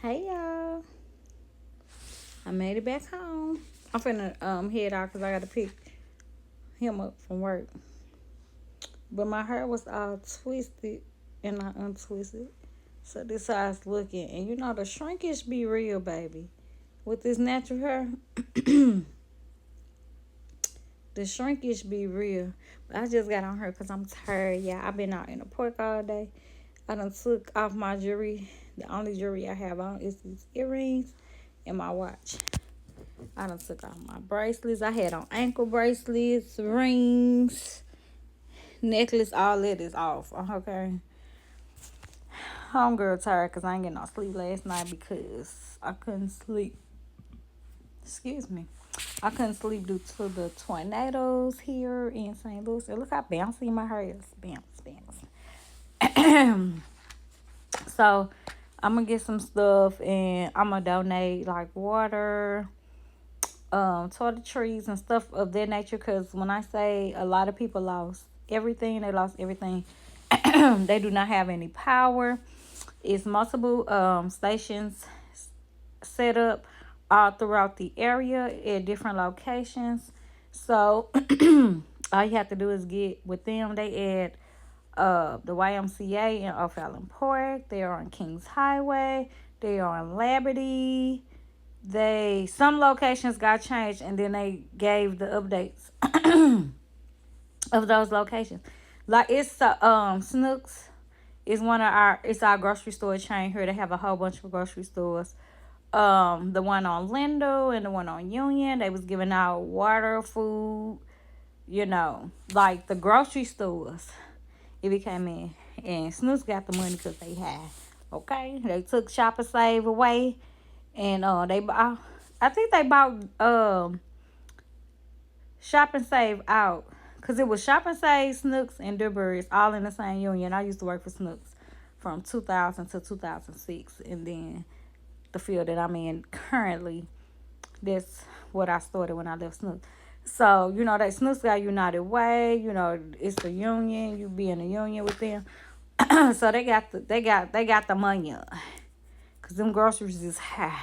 Hey y'all, I made it back home. I'm finna head out because I gotta pick him up from work. But my hair was all twisted and I untwisted. So this how it's looking. And you know the shrinkage be real, baby. With this natural hair, the shrinkage be real. But I just got on her because I'm tired. Yeah, I've been out in the park all day. I done took off my jewelry. The only jewelry I have on is these earrings and my watch. I done took off my bracelets. I had on ankle bracelets, rings, necklace, all that is off. Okay. Homegirl tired because I ain't getting no sleep last night because I couldn't sleep. Excuse me. I couldn't sleep due to the tornadoes here in St. Louis. And look how bouncy my hair is. Bounce, bounce. So I'm gonna get some stuff and I'm gonna donate like water, toiletries and stuff of that nature. Because when I say a lot of people lost everything, they lost everything. They do not have any power. It's multiple stations set up all throughout the area at different locations. So all you have to do is get with them. They at the YMCA in O'Fallon Park. They are on Kings Highway. They are on Liberty. They some locations got changed and then they gave the updates of those locations. Like it's Snooks is one of our grocery store chain here. They have a whole bunch of grocery stores. The one on Lindo and the one on Union, they was giving out water, food, like the grocery stores. It became in. And Snooks got the money because they had. Okay? They took Shop and Save away. And they bought, I think they bought Shop and Save out. Because it was Shop and Save, Snooks, and Dewberry's all in the same union. I used to work for Snooks from 2000 to 2006. And then the field that I'm in currently, that's what I started when I left Snooks. So, that Snooks got United Way, it's the union, you be in a union with them. So they got the money. Cause them groceries is high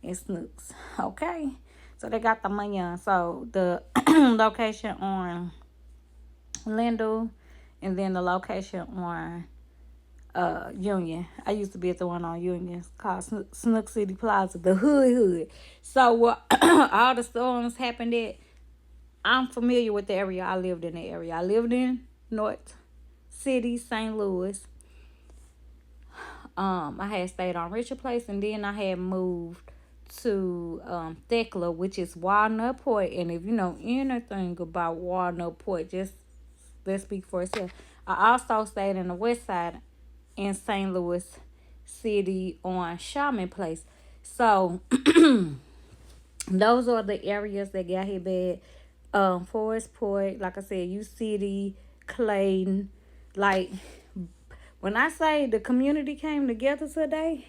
in Snooks. Okay. So they got the money on. So the location on Lindell and then the location on Union. I used to be at the one on Union called Snook City Plaza, the hood. So what all the storms happened at, I'm familiar with the area. I lived in the area. I lived in North City, St. Louis. I had stayed on Richard Place and then I had moved to Thekla, which is Walnut Point. And if you know anything about Walnut Point, just let's speak for itself. I also stayed in the west side in St. Louis City on Shaman Place. So those are the areas that got hit bad. Forest Point, like I said, U City, Clayton. Like when I say the community came together today,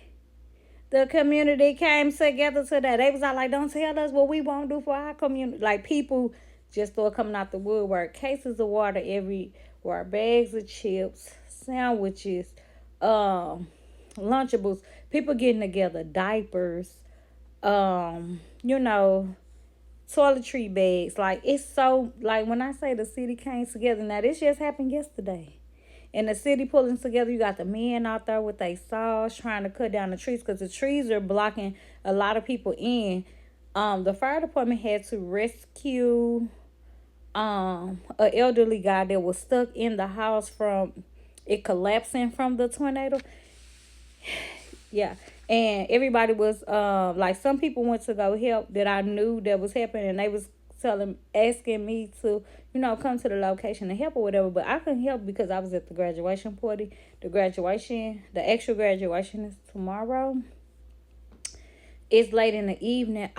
the community came together today. They was all like, don't tell us what we won't do for our community. Like people just started coming out the woodwork. Cases of water everywhere, bags of chips, sandwiches, Lunchables, people getting together, diapers, you know, toiletry bags. Like it's so like when I say the city came together, now this just happened yesterday. And the city pulling together, you got the men out there with their saws trying to cut down the trees because the trees are blocking a lot of people in. The fire department had to rescue an elderly guy that was stuck in the house from it collapsing from the tornado. Yeah. And everybody was like some people went to go help that I knew that was happening and they was asking me to, come to the location to help or whatever, but I couldn't help because I was at the graduation party. The actual graduation is tomorrow. It's late in the evening.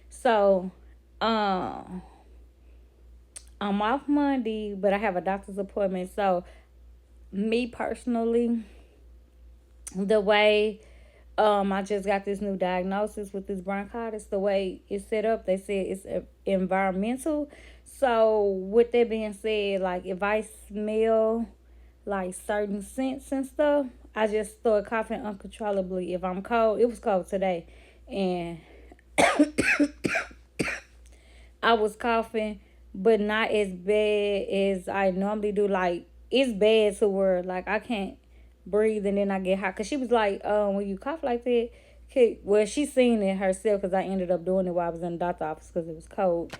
So I'm off Monday, but I have a doctor's appointment. So me personally, the way I just got this new diagnosis with this bronchitis, the way it's set up, they said it's environmental. So with that being said, like if I smell like certain scents and stuff, I just started coughing uncontrollably. If I'm cold, it was cold today, and I was coughing, but not as bad as I normally do. Like, it's bad to where like I can't breathe and then I get hot. Cause she was like, when you cough like that, okay, well, she seen it herself because I ended up doing it while I was in the doctor's office because it was cold.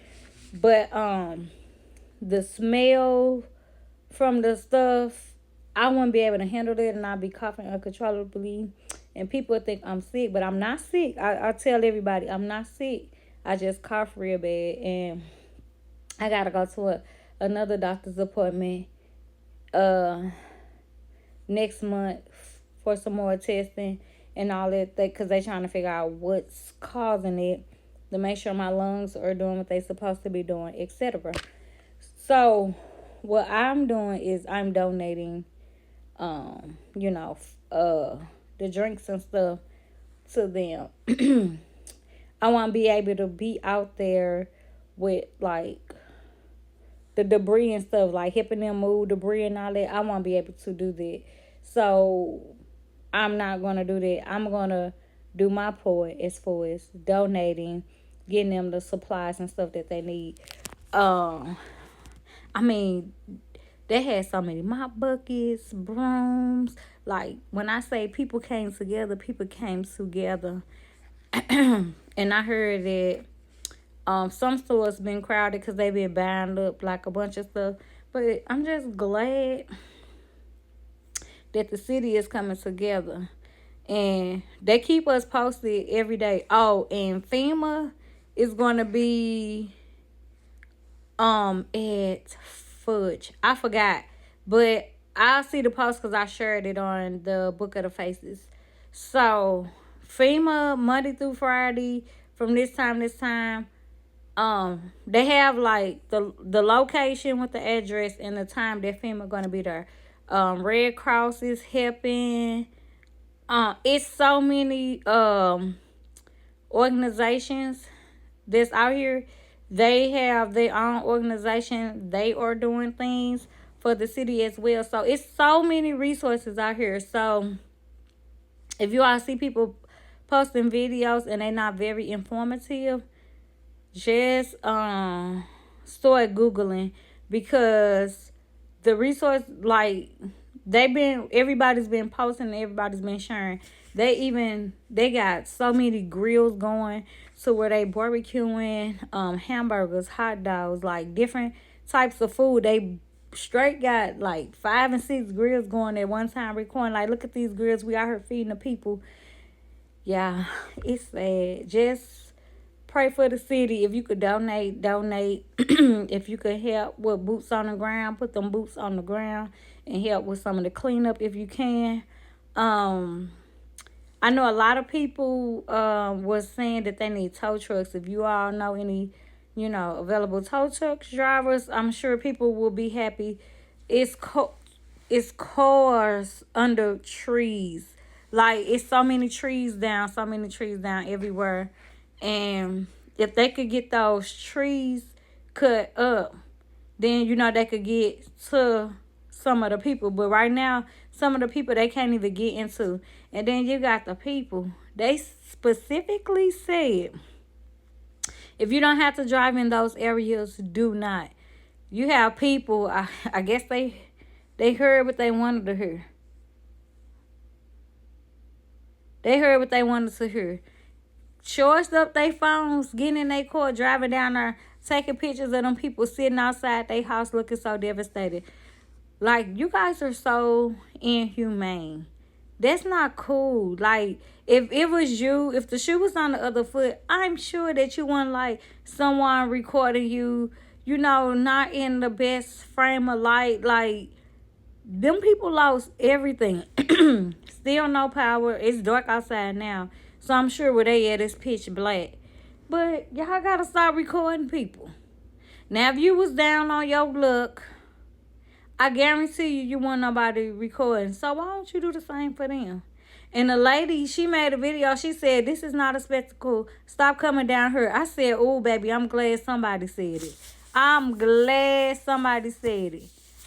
But the smell from the stuff, I wouldn't be able to handle it, and I'd be coughing uncontrollably. And people think I'm sick, but I'm not sick. I tell everybody I'm not sick. I just cough real bad, and I gotta go to another doctor's appointment uh next month for some more testing and all that, because they trying to figure out what's causing it to make sure my lungs are doing what they supposed to be doing, etc. So what I'm doing is I'm donating you know, the drinks and stuff to them. I want to be able to be out there with like the debris and stuff, like helping them move debris and all that. I want to be able to do that. So I'm not going to do that. I'm going to do my part as far as donating, getting them the supplies and stuff that they need. I mean, they had so many mop buckets, brooms. Like, when I say people came together, people came together. And I heard that some stores been crowded because they been buying up like a bunch of stuff. But I'm just glad that the city is coming together. And they keep us posted every day. Oh, and FEMA is going to be at Fudge. I forgot. But I'll see the post because I shared it on the Book of the Faces. So FEMA Monday through Friday from this time. They have like the location with the address and the time that FEMA gonna be there. Red Cross is helping. It's so many organizations that's out here. They have their own organization. They are doing things for the city as well. So it's so many resources out here. So if you all see people posting videos and they're not very informative, just start Googling, because the resource, like, everybody's been posting, everybody's been sharing. They got so many grills going to where they barbecuing hamburgers, hot dogs, like different types of food. They straight got like 5 and 6 grills going at one time recording. Like, look at these grills, we out here feeding the people. Yeah, it's sad. Just pray for the city. If you could donate. If you could help with boots on the ground, put them boots on the ground and help with some of the cleanup if you can. I know a lot of people was saying that they need tow trucks. If you all know any, available tow truck drivers, I'm sure people will be happy. It's cars under trees. Like, it's so many trees down everywhere. And if they could get those trees cut up, then, they could get to some of the people. But right now, some of the people, they can't even get into. And then you got the people. They specifically said, if you don't have to drive in those areas, do not. You have people, I guess they heard what they wanted to hear. They heard what they wanted to hear. Charged up their phones, getting in their car, driving down there, taking pictures of them people sitting outside their house looking so devastated. Like, you guys are so inhumane. That's not cool. Like, if it was you, if the shoe was on the other foot, I'm sure that you want like someone recording you, not in the best frame of light. Like, them people lost everything. Still no power. It's dark outside now. So I'm sure where they at is pitch black. But y'all gotta stop recording people. Now, if you was down on your luck, I guarantee you want nobody recording. So why don't you do the same for them? And the lady, she made a video. She said, this is not a spectacle. Stop coming down here. I said, oh, baby, I'm glad somebody said it. I'm glad somebody said it.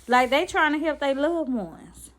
Like, they trying to help their loved ones.